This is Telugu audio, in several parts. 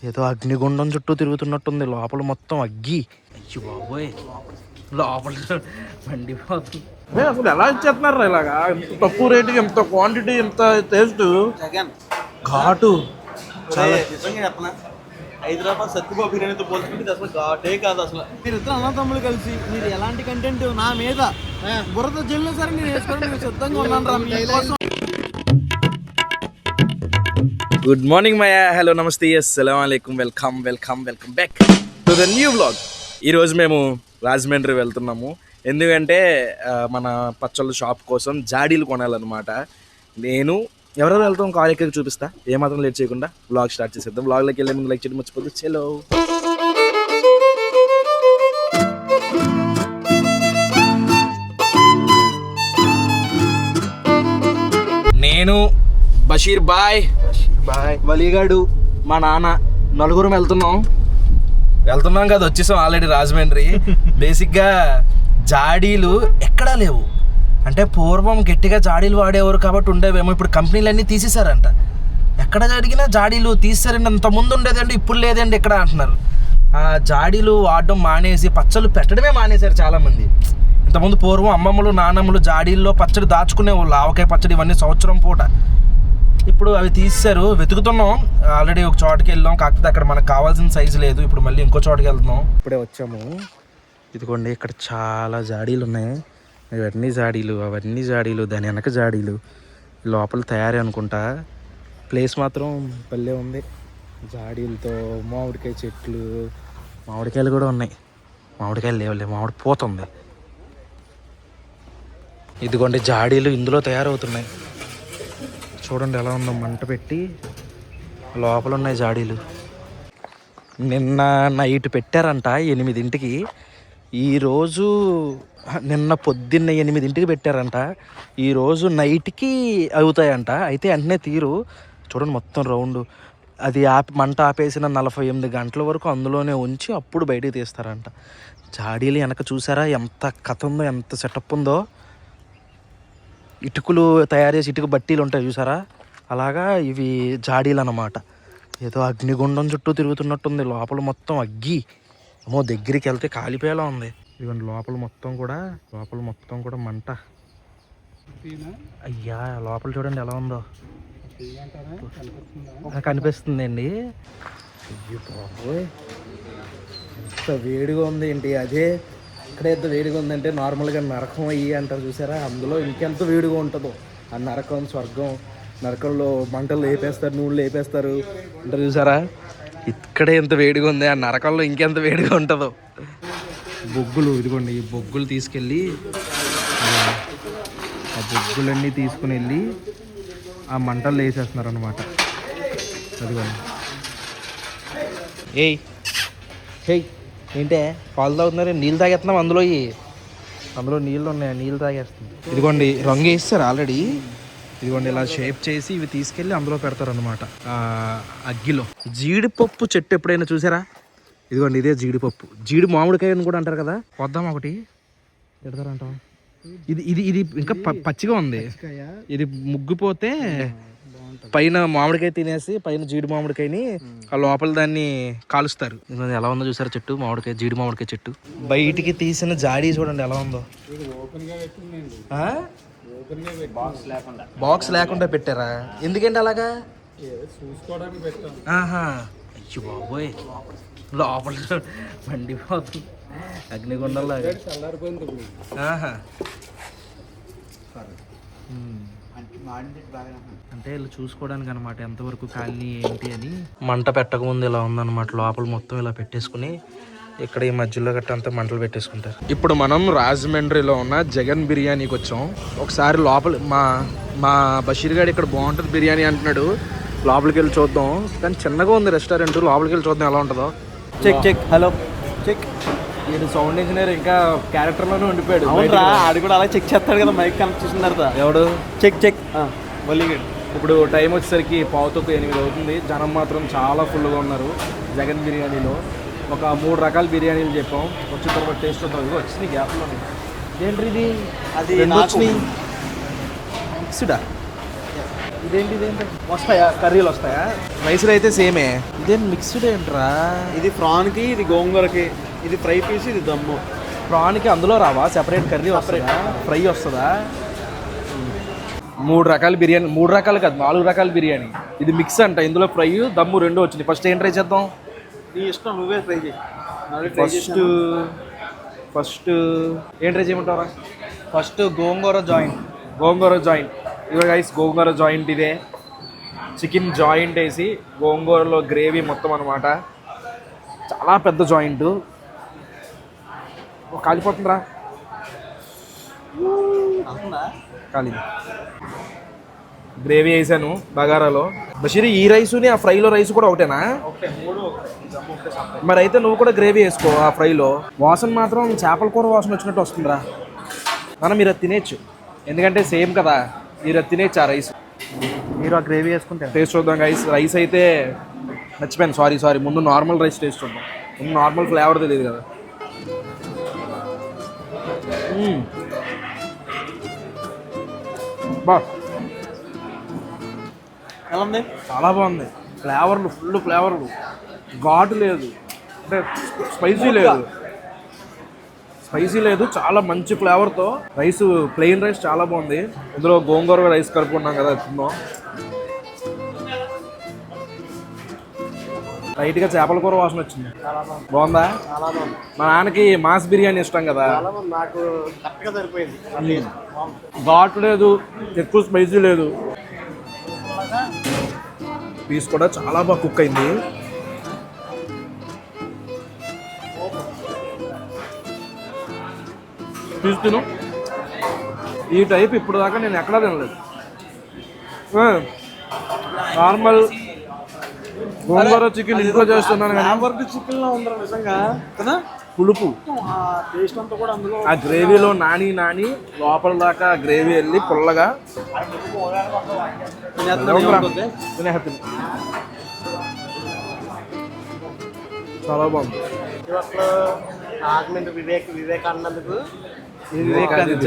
ఏదో అగ్నిగుండం చుట్టూ తిరుగుతున్నట్టుంది. లోపల మొత్తం అగ్గి. అయ్యో బాబోయ్, లోపల మండిపోతుంది. అసలు ఎలా ఇచ్చేస్తున్నారు ఇలాగా? ఇంత తక్కువ రేటుకి, ఇంత క్వాంటిటీ, ఇంత టేస్ట్, ఘాటు. హైదరాబాద్ సత్యబాబు బిర్యానీతో పోల్చుకుంటే అసలు ఘాటే కాదు. అసలు మీరు ఇద్దరు అన్నదమ్ములు కలిసి మీరు ఎలాంటి కంటెంట్ నా మీద బుర్రతో జల్లు సరే నేను వేసుకోవడం సిద్ధంగా ఉన్నాను. గుడ్ మార్నింగ్ మయా, హలో, నమస్తే, అస్సలాము అలైకుం, welcome back to the new vlog. ఈరోజు మేము రాజమండ్రి వెళ్తున్నాము. ఎందుకంటే మన పచ్చళ్ళ షాప్ కోసం జాడీలు కొనాలన్నమాట. నేను ఎవరెవరు వెళ్తాం కాల్ ఎక్కడికి చూపిస్తా. ఏమాత్రం లేట్ చేయకుండా వ్లాగ్ స్టార్ట్ చేసేద్దాం. వ్లాగ్లోకి వెళ్ళే ముందు లైక్ చేయడం మర్చిపోద్దు. చలో, నేను బషీర్ బాయ్, వలీగాడు, మా నాన్న నలుగురం వెళ్తున్నాం కదా, వచ్చేసాం ఆల్రెడీ రాజమండ్రి. బేసిక్గా జాడీలు ఎక్కడా లేవు. అంటే పూర్వం గట్టిగా జాడీలు వాడేవారు కాబట్టి ఉండేవేమో. ఇప్పుడు కంపెనీలన్నీ తీసేశారంట. ఎక్కడ అడిగినా జాడీలు తీసేశారండి. అంతకుముందు ఉండేదండి, ఇప్పుడు లేదండి ఇక్కడ అంటున్నారు. ఆ జాడీలు వాడడం మానేసి పచ్చళ్ళు పెట్టడమే మానేశారు చాలామంది. ఇంతకుముందు పూర్వం అమ్మమ్మలు నాన్నమ్మలు జాడీల్లో పచ్చడి దాచుకునేవాళ్ళు. ఆవకాయ పచ్చడి ఇవన్నీ సంవత్సరం పూట. ఇప్పుడు అవి తీసేశారు. వెతుకుతున్నాం. ఆల్రెడీ ఒక చోటుకి వెళ్ళాం, కాకపోతే అక్కడ మనకు కావాల్సిన సైజు లేదు. ఇప్పుడు మళ్ళీ ఇంకో చోటుకి వెళ్తున్నాం. ఇప్పుడే వచ్చాము. ఇదిగోండి, ఇక్కడ చాలా జాడీలు ఉన్నాయి. ఇవన్నీ జాడీలు, అవన్నీ జాడీలు, దాని వెనక జాడీలు, లోపల తయారీ అనుకుంటా. ప్లేస్ మాత్రం భలే ఉంది. జాడీలతో మామిడికాయ చెట్లు, మామిడికాయలు కూడా ఉన్నాయి. మామిడికాయలు లేవులే, మామిడి పోతుంది. ఇదిగోండి జాడీలు ఇందులో తయారవుతున్నాయి. చూడండి ఎలా ఉందో, మంట పెట్టి లోపల ఉన్నాయి జాడీలు. నిన్న నైట్ పెట్టారంట 8ంటికి. ఈరోజు నిన్న పొద్దున్న 8ంటికి పెట్టారంట. ఈరోజు నైట్కి అవుతాయంట. అయితే వెంటనే తీరు. చూడండి మొత్తం రౌండ్. అది మంట ఆపేసిన 48 గంటల వరకు అందులోనే ఉంచి అప్పుడు బయటికి తీస్తారంట. జాడీలు వెనక చూసారా ఎంత కథ ఉందో, ఎంత సెటప్ ఉందో. ఇటుకలు తయారు చేసి ఇటుక బట్టీలు ఉంటాయి చూసారా, అలాగా ఇవి జాడీలు అన్నమాట. ఏదో అగ్నిగుండం చుట్టూ తిరుగుతున్నట్టుంది. లోపల మొత్తం అగ్గి. ఏమో దగ్గరికి వెళ్తే కాలిపోయేలా ఉంది. ఇవన్నీ లోపల మొత్తం కూడా మంట. అయ్యా, లోపల చూడండి ఎలా ఉందో, కనిపిస్తుంది అండి. అయ్యో బాబోయ్, ఎంత వేడిగా ఉంది ఏంటి. అదే ఇక్కడ ఎంత వేడిగా ఉందంటే నార్మల్గా నరకం అయ్యి అంటారు చూసారా, అందులో ఇంకెంత వేడిగా ఉంటుందో. ఆ నరకం, స్వర్గం. నరకంలో మంటలు లేపేస్తారు, నూనెలు లేపేస్తారు అంటారు చూసారా. ఇక్కడే ఎంత వేడిగా ఉంది, ఆ నరకంలో ఇంకెంత వేడిగా ఉంటుందో. బొగ్గులు, ఇదిగోండి ఈ బొగ్గులు తీసుకెళ్ళి, ఆ బొగ్గులన్నీ తీసుకుని వెళ్ళి ఆ మంటలు వేసేస్తున్నారు అనమాట. అదిగోండి. ఏయ్ ఏంటే పాలు తాగుతున్నారు? నీళ్ళు తాగేస్తున్నాం. అందులో నీళ్ళు ఉన్నాయి, నీళ్ళు తాగేస్తుంది. ఇదిగోండి రంగు వేస్తారు ఆల్రెడీ. ఇదిగోండి ఇలా షేప్ చేసి ఇవి తీసుకెళ్ళి అందులో పెడతారు అనమాట అగ్గిలో. జీడిపప్పు చెట్టు ఎప్పుడైనా చూసారా? ఇదిగోండి ఇదే జీడిపప్పు. జీడి మామిడికాయ అని కూడా అంటారు కదా. వద్దాం ఒకటి పెడతారంట. ఇది ఇంకా పచ్చిగా ఉంది. ఇది ముగ్గిపోతే పైన మామిడికాయ తినేసి పైన జీడి మామిడికాయని ఆ లోపల దాన్ని కాలుస్తారు. ఎలా ఉందో చూసారు చెట్టు, మామిడికాయ, జీడి మామిడికాయ చెట్టు. బయటికి తీసిన జాడీ చూడండి ఎలా ఉందో. బాక్స్ లేకుండా పెట్టారా? ఎందుకంటే అలాగా ఆహా. అయ్యో బాబోయ్, లోపల మండిపోతుంది అగ్నిగుండంలాగా. ఆహా, అంటే వీళ్ళు చూసుకోవడానికి అనమాట ఎంతవరకు కాలనీ ఏంటి అని. మంట పెట్టకముందు ఇలా ఉందన్నమాట. లోపల మొత్తం ఇలా పెట్టేసుకుని ఇక్కడ ఈ మధ్యలో గట్ట అంతా మంటలు పెట్టేసుకుంటారు. ఇప్పుడు మనం రాజమండ్రిలో ఉన్న జగన్ బిర్యానీకి వచ్చాం. ఒకసారి లోపల మా బషీర్ గారు ఇక్కడ బాగుంటుంది బిర్యానీ అంటున్నాడు. లోపలికి వెళ్ళి చూద్దాం. కానీ చిన్నగా ఉంది రెస్టారెంట్. లోపలికి వెళ్ళి చూద్దాం ఎలా ఉంటుందో. Check hello check. ఈయన సౌండ్ ఇంజనీర్ ఇంకా క్యారెక్టర్లోనే ఉండిపోయాడు. ఆడు కూడా అలా చెక్ చేస్తాడు కదా మైక్ కనెక్ట్ చేసిన తర్వాత. ఎవడు? చెక్ వలీగాడు. ఇప్పుడు టైం వచ్చేసరికి 7:45 అవుతుంది. జనం మాత్రం చాలా ఫుల్గా ఉన్నారు. జగన్ బిర్యానీలో ఒక 3 రకాల బిర్యానీలు చెప్పాం. వచ్చిన తర్వాత టేస్ట్ ఉంటుంది. వచ్చినాయి గ్యాప్లో. ఏంటి ఇది? అది వచ్చినాయి మిక్స్డా. ఇదేంటి వస్తాయా కర్రీలు వస్తాయా? రైస్లు అయితే సేమే. ఇదేం మిక్స్డ్ ఏంట్రా? ఇది ప్రాన్కి, ఇది గోంగూరకి, ఇది ఫ్రై పీస్, ఇది దమ్ము. ప్రాన్కి అందులో రావా సెపరేట్ కర్రీ వస్తుందా? ఫ్రై వస్తుందా? 3 రకాల బిర్యానీ, 3 రకాలు కాదు 4 రకాల బిర్యానీ. ఇది మిక్స్ అంట. ఇందులో ఫ్రై దమ్ము 2 వచ్చింది. ఫస్ట్ ఏం ట్రై చేద్దాం? నీ ఇష్టం, నువ్వే ట్రై చేయి. ఫస్ట్ ఏం ట్రై చేయమంటారా? ఫస్ట్ గోంగూర జాయింట్. ఇదిగో గైస్ గోంగూర జాయింట్. ఇదే చికెన్ జాయింట్ వేసి గోంగూరలో గ్రేవీ మొత్తం అనమాట. చాలా పెద్ద జాయింట్. కాలిపోతుందిరా. కాలింది. గ్రేవీ వేసాను బగారాలో. బషీర్ ఈ రైసుని ఆ ఫ్రైలో రైస్ కూడా ఒకటేనా? మరి అయితే నువ్వు కూడా గ్రేవీ వేసుకో ఆ ఫ్రైలో. వాసన మాత్రం చేపల కూర వాసన వచ్చినట్టు వస్తుందిరా. మీరు అది తినేచ్చు, ఎందుకంటే సేమ్ కదా. మీరు అది తినేచ్చు ఆ రైస్. మీరు ఆ గ్రేవీ వేసుకుంటే టేస్ట్ చూద్దాం గైస్. రైస్ అయితే మర్చిపోయాను, సారీ. ముందు నార్మల్ రైస్ టేస్ట్ చూద్దాం. ముందు నార్మల్ ఫ్లేవర్ తెలియదు కదా. బా ఎలా ఉంది? చాలా బాగుంది. ఫ్లేవర్లు ఫుల్ ఫ్లేవర్లు. ఘాటు లేదు, అంటే స్పైసీ లేదు. చాలా మంచి ఫ్లేవర్తో రైస్, ప్లెయిన్ రైస్ చాలా బాగుంది. ఇందులో గోంగూర రైస్ కలుపుకున్నాం కదా, తిన్నాం. లైట్గా చేపల కూర వాసన వచ్చింది. బాగుందా? చాలా బాగుంది. మా నాన్నకి మాస్ బిర్యానీ ఇష్టం కదా. నాకు కరెక్ట్గా సరిపోయింది. ఘాటు లేదు, ఎక్కువ స్పైసీ లేదు. పీస్ కూడా చాలా బాగా కుక్ అయింది. పీస్ తిను. ఈ టైప్ ఇప్పుడు దాకా నేను ఎక్కడా తినలేదు. నార్మల్ గోంగూర చికెన్ ఇంట్లో చేస్తున్నాను కానీ చికెన్ లో ఉందా నిజంగా కదా? పులుపు టేస్ట్ అంతా కూడా అందులో ఆ గ్రేవీలో నాని లోపల దాకా గ్రేవీ వెళ్ళి పుల్లగా చాలా బాగుంది. వివేకానందకు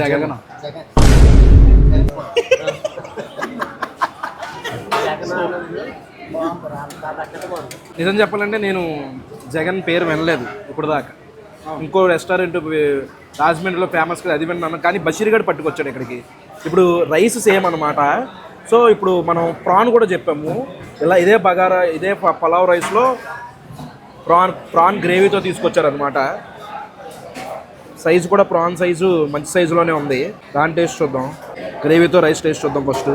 జగన్ నిజం చెప్పాలంటే నేను జగన్ పేరు వినలేదు ఇప్పుడు దాకా. ఇంకో రెస్టారెంట్ రాజమండ్రిలో ఫేమస్ కదా, అది విన్నాను. కానీ బషీర్ గడ్ పట్టుకొచ్చాడు ఇక్కడికి. ఇప్పుడు రైస్ సేమ్ అనమాట. సో ఇప్పుడు మనం ప్రాన్ కూడా చెప్పాము. ఇదే బగారా, ఇదే పలావ్ రైస్లో ప్రాన్ గ్రేవీతో తీసుకొచ్చారనమాట. సైజు కూడా ప్రాన్ సైజు మంచి సైజులోనే ఉంది. దాని టేస్ట్ చూద్దాం. గ్రేవీతో రైస్ టేస్ట్ చూద్దాం ఫస్ట్.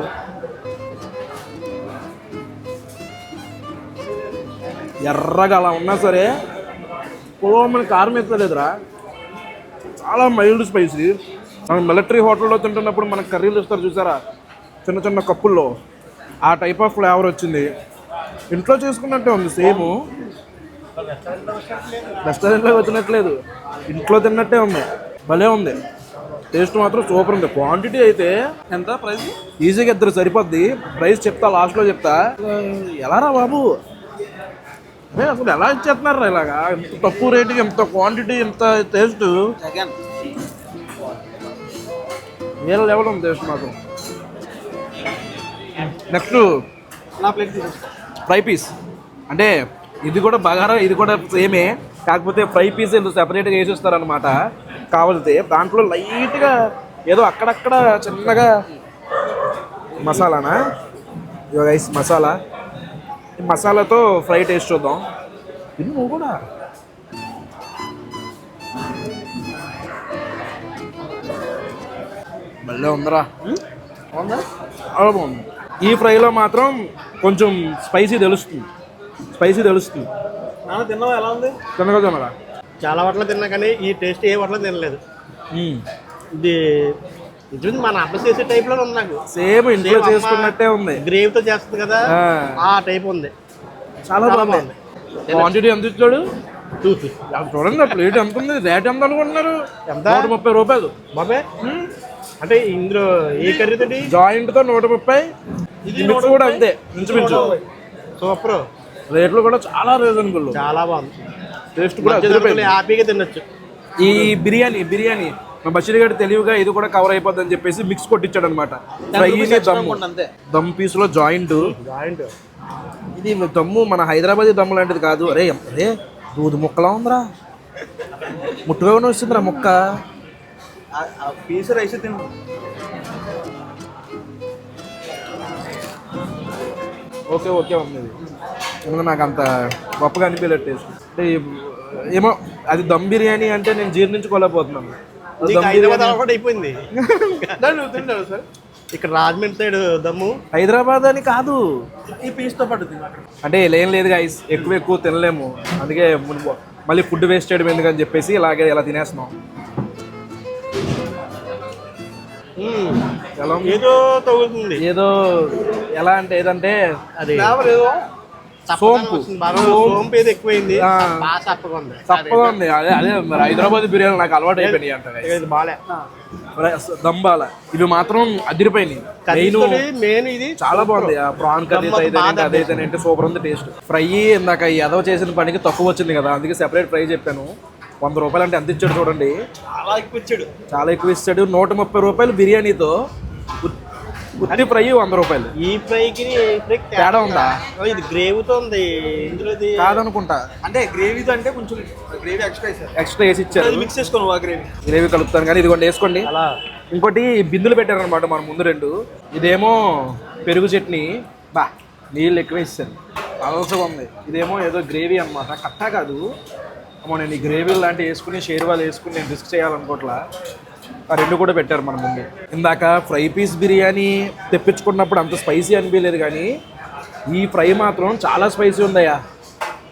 ఎర్రగా అలా ఉన్నా సరే పొలవమని కారం ఎత్తలేదురా. చాలా మైల్డ్ స్పైసీ. మనం మిలిటరీ హోటల్లో తింటున్నప్పుడు మనకు కర్రీలు ఇస్తారు చూసారా, చిన్న కప్పుల్లో, ఆ టైప్ ఆఫ్ ఫ్లేవర్ వచ్చింది. ఇంట్లో చేసుకున్నట్టే ఉంది సేమ్. రెస్టారెంట్లో వచ్చినట్లేదు, ఇంట్లో తిన్నట్టే ఉంది. భలే ఉంది. టేస్ట్ మాత్రం సూపర్ ఉంది. క్వాంటిటీ అయితే ఎంత ప్రైస్? ఈజీగా 2 సరిపోద్ది. ప్రైస్ చెప్తా, లాస్ట్లో చెప్తా. ఎలా రా బాబు, అసలు ఎలా ఇచ్చేస్తున్నారా ఇలాగా? ఇంత తక్కువ రేటుకి ఇంత క్వాంటిటీ, ఇంత టేస్ట్. వేరే లెవెల్ ఉంది టేస్ట్ మాత్రం. Next fry piece. అంటే ఇది కూడా బగారా, ఇది కూడా సేమే, కాకపోతే ఫ్రై పీస్ సెపరేట్గా వేసిస్తారనమాట. కావాలితే దాంట్లో లైట్గా ఏదో అక్కడక్కడ చిన్నగా మసాలానా, రైస్ మసాలా. ఈ మసాలాతో ఫ్రై టేస్ట్ చూద్దాం. ఇది నువ్వు కూడా మళ్ళీ ఉందరా. చాలా బాగుంది. ఈ ఫ్రైలో మాత్రం కొంచెం స్పైసీ తెలుస్తుంది. తిన్నావా? ఎలా ఉంది? తినగా చాలా వాటిలో తిన్నా కానీ ఈ టేస్ట్ ఏ వాటిలో తినలేదు. ఇది మన అమ్మ చేసే టైప్ లో ఉంది. నాకు సేమ్ ఇంట్లో చేసుకున్నట్టే ఉంది. గ్రేవీతో చేస్తుంది కదా, ఆ టైప్ ఉంది. చాలా బాగుంది. క్వాంటిటీ ఎంత ఇచ్చాడు చూడండి. ప్లేట్ ఎంత ఉంది, రేట్ ఎంత అనుకుంటున్నారు? ఎంత? 130 రూపాయలు. బాబే అంటే ఇందులో ఏ కర్రీ తోటి? జాయింట్ తో 130. మిక్స్ కూడా అంతే ఇంచుమించు. సూపర్. రేట్లు కూడా చాలా రీజనబుల్. చాలా బాగుంది. టేస్ట్ కూడా హ్యాపీగా తినొచ్చు. ఈ బిర్యానీ మా బషీర్ గారు తెలివిగా ఇది కూడా కవర్ అయిపోద్ది అని చెప్పేసి మిక్స్ కొట్టించాడు అనమాట. ఫ్రై దమ్ము, దమ్ పీస్లో జాయింట్. ఇది దమ్ము మన హైదరాబాద్ దమ్ము లాంటిది కాదు. అరే దూది ముక్కలా ఉందిరా, ముట్టుగా వచ్చిందిరా ముక్క. పీస్ రైస్ తిను. ఓకే ఉంది ఇది. నాకు అంత గొప్పగా అనిపించలేదు టేస్ట్. అంటే ఏమో అది దమ్ బిర్యానీ అంటే నేను జీర్ణించుకోలేకపోతున్నాను. అయిపోయింది. ఇక్కడ రాజమండ్రి సైడ్ దమ్ము, హైదరాబాద్ అని కాదు, ఈ పీస్తో పాటు అంటే ఏం లేదు గైస్, ఎక్కువ తినలేము. అందుకే మళ్ళీ ఫుడ్ వేస్ట్ చేయడం ఎందుకని చెప్పేసి ఇలాగే ఇలా తినేస్తున్నాం. ఏదో తగులుతుంది. ఏదో ఎలా అంటే ఏదంటే అది సోంపు ఏదో ఎక్కువైంది, తప్పగా ఉంది. అదే మరి హైదరాబాద్ బిర్యానీ నాకు అలవాటు అయిపోయినాయి అంట బాలే దంబాల. ఇవి మాత్రం అదిరిపోయినాయి. మెయిన్ ఇది చాలా బాగుంది. ప్రాన్ కర్రీ అదైతే సూపర్ ఉంది టేస్ట్. ఫ్రై ఇందాక ఎదవ చేసిన పనికి తక్కువ వచ్చింది కదా, అందుకే సెపరేట్ ఫ్రై చెప్పాను. 100 రూపాయలు అంటే ఎంత ఇచ్చాడు చూడండి, చాలా ఎక్కువ ఇచ్చాడు. 130 రూపాయలు బిర్యానీతో ఉత్తి ఫ్రై 100 రూపాయలు. ఈ ఫ్రైకి తేడా ఉందా? ఇది గ్రేవీతో ఉంది, ఇందులో కాదనుకుంటా. అంటే గ్రేవీతో అంటే కొంచెం గ్రేవీ ఎక్స్ట్రా వేసి ఇచ్చారు. మిక్స్ చేసుకోను గ్రేవీ కలుపుతాను కానీ ఇదిగోండి వేసుకోండి. ఇంకోటి బిందులు పెట్టారనమాట మన ముందు 2. ఇదేమో పెరుగు చట్నీ, నీళ్ళు ఎక్కువ ఇచ్చారు, పలసగా ఉంది. ఇదేమో ఏదో గ్రేవీ అనమాట, కట్టా కాదు. నేను ఈ గ్రేవీ లాంటివి వేసుకుని షేర్వాలు వేసుకుని నేను రిస్క్ చేయాలనుకోవట్లా. ఆ 2 కూడా పెట్టారు మన ముందు. ఇందాక ఫ్రై పీస్ బిర్యానీ తెప్పించుకున్నప్పుడు అంత స్పైసీ అనిపించలేదు, కానీ ఈ ఫ్రై మాత్రం చాలా స్పైసీ ఉందయ్యా,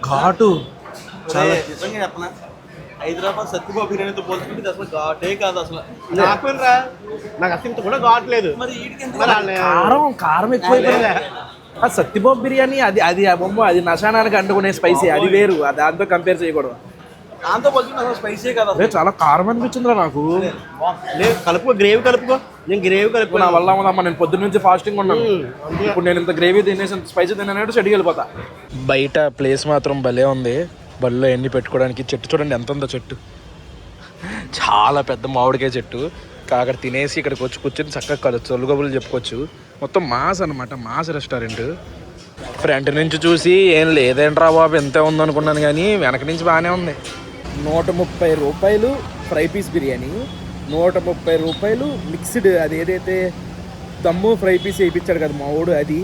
ఘాటు. చాలా నిజంగా చెప్పనా, హైదరాబాద్ సత్యబాబు బిర్యానీతో పోల్చుకుంటే అసలు ఘాటే కాదు. అసలు నాకు అసలు ఇంత కూడా ఘాట్లేదు. కారం ఎక్కువైపోయింది. ఆ సత్యబాబు బిర్యానీ అది అది నశానానికి అంటుకునే స్పైసీ, అది వేరు. దాంతో కంపేర్ చేయకూడదు. దాంతో పోల్చుకుంటే అసలు స్పైసీ కదా, చాలా కారం అనిపించిందిరా నాకు. కలుపుకో, గ్రేవీ కలుపుకో. నేను గ్రేవీ కలుపుకో, నా వల్ల ఉందమ్మా. నేను పొద్దున్న నుంచి ఫాస్టింగ్ ఉన్నాను. ఇప్పుడు నేను ఇంత గ్రేవీ తినేసి స్పైసీ తినేట్టు చెట్టుకి వెళ్ళిపోతా. బయట ప్లేస్ మాత్రం భలే ఉంది. బల్లో ఎన్ని పెట్టుకోవడానికి. చెట్టు చూడండి ఎంత ఉందో చెట్టు, చాలా పెద్ద మామిడికాయ చెట్టు. అక్కడ తినేసి ఇక్కడికి వచ్చి కూర్చొని చక్కగా చొల్లుగబులు చెప్పుకోవచ్చు. మొత్తం మాస్ అనమాట, మాస్ రెస్టారెంట్. ఫ్రంట్ నుంచి చూసి ఏం లేదేంట్రా బాబు ఎంతే ఉందనుకున్నాను, కానీ వెనక నుంచి బాగానే ఉంది. 130 రూపాయలు ఫ్రై పీస్ బిర్యానీ, 130 రూపాయలు మిక్స్డ్ అది ఏదైతే దమ్ము ఫ్రై పీస్ వేయించాడు కదా మా వాడు, అది.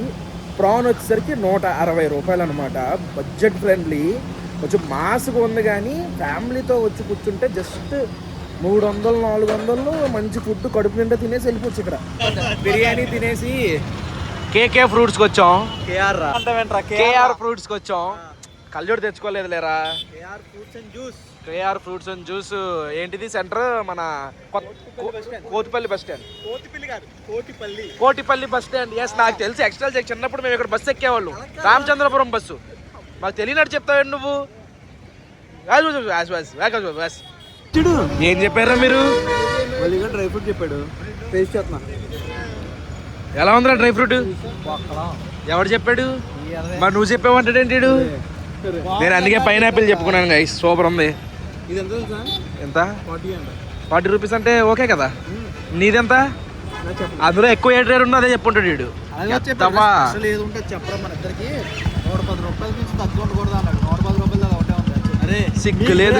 ప్రాన్ వచ్చేసరికి 160 రూపాయలు అనమాట. బడ్జెట్ ఫ్రెండ్లీ, కొంచెం మాస్గా ఉంది. కానీ ఫ్యామిలీతో వచ్చి కూర్చుంటే జస్ట్ 300-400 మంచి ఫుడ్ కడుపు నిండా తినేసి వెళ్ళిపోవచ్చు. ఇక్కడ బిర్యానీ తినేసి కేకే ఫ్రూట్స్కి వచ్చాం. కేఆర్ ఫ్రూట్స్కి వచ్చాం. కళ్ళజోడు తెచ్చుకోలేదు లేరా. కేఆర్ ఫ్రూట్స్ అండ్ జ్యూస్ ఏంటిది సెంటర్ మన Kotipalli bus stand. Kotipalli bus stand. Yes, నాకు తెలిసి ఎక్స్ట్రా చిన్నప్పుడు మేము ఇక్కడ బస్సు ఎక్కేవాళ్ళు, రామచంద్రపురం బస్సు. మాకు తెలియనట్టు చెప్తావండి నువ్వు. చూడు ఏం చెప్పారా మీరు. డ్రై ఫ్రూట్ చెప్పాడు, టేస్ట్ చేస్తున్నా. ఎలా ఉందిరా డ్రై ఫ్రూట్? ఎవడు చెప్పాడు? మరి నువ్వు చెప్పావంటాడేంటి? నేను అందుకే పైనాపిల్ చెప్పుకున్నాను గైస్, సూపర్ ఉంది. ఎంత? 40 రూపీస్ అంటే ఓకే కదా. నీదెంత? అందులో ఎక్కువ ఏ రేట్ ఉందో అదే చెప్పుంటాడు వీడు. చెప్పడం మన ఇద్దరికి 110 రూపాయల నుంచి తక్కువ ఉండకూడదు అన్నాడు. 110 రూపాయలు ఒకటే ఉంది. అరే సిగ్గు లేదు.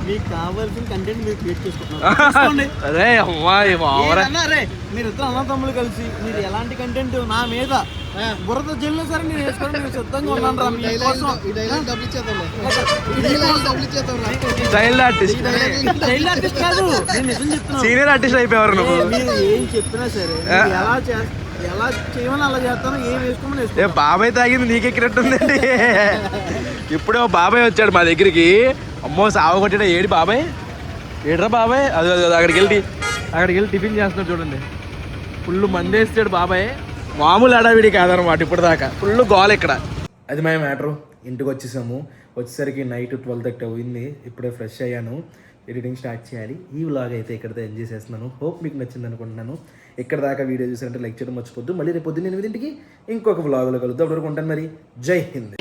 మీకు కావాల్సిన కంటెంట్ మీరు క్రియేట్ చేసుకుంటున్నారు. అరే అమ్మాయి మీరు ఇద్దరు అన్నదమ్ములు కలిసి మీరు ఎలాంటి కంటెంట్ నా మీద బురద జల్లు సరే నేను వేసుకోవడం నేను సిద్ధంగా ఉన్నాను రా. చైల్డ్ ఆర్టిస్ట్ కాదు, నేను నిజం చెప్తున్నా. సీనియర్ ఆర్టిస్ట్ అయిపోయారు నువ్వు. మీరు ఏం చెప్పినా సరే ఎలా చేయమని అలా చేస్తాను, ఏం వేసుకోమని. బాబాయ్ తాగింది నీకెక్కినట్టుందండి. ఇప్పుడే బాబాయ్ వచ్చాడు మా దగ్గరికి. అమ్మో సావ కొట్టాడు. ఏడి బాబాయ్? ఏడ్రా బాబాయ్? అది అక్కడికి వెళ్ళి టిఫిన్ చేస్తున్నాడు చూడండి. ఫుల్ మంది వేస్తాడు బాబాయ్. మామూలు అడావిడి కాదనమాట ఇప్పుడు దాకా. ఫుల్ గోల్ ఇక్కడ. అది మా మ్యాటరు. ఇంటికి వచ్చేసాము. వచ్చేసరికి నైట్ 12:30 అయింది. ఇప్పుడే ఫ్రెష్ అయ్యాను, ఎడిటింగ్ స్టార్ట్ చేయాలి. ఈ వ్లాగ్ అయితే ఇక్కడితో ఎంజాయ్ చేస్తున్నాను. హోప్ మీకు నచ్చింది అనుకుంటున్నాను. ఇక్కడ దాకా వీడియో చూసారంటే లైక్ చేయడం మర్చిపోద్దు. మళ్ళీ రేపు పొద్దున్న 8 ఇంకొక వ్లాగ్లో కలుద్దాం. అప్పటివరకు ఉంటాను మరి. జై హింద్.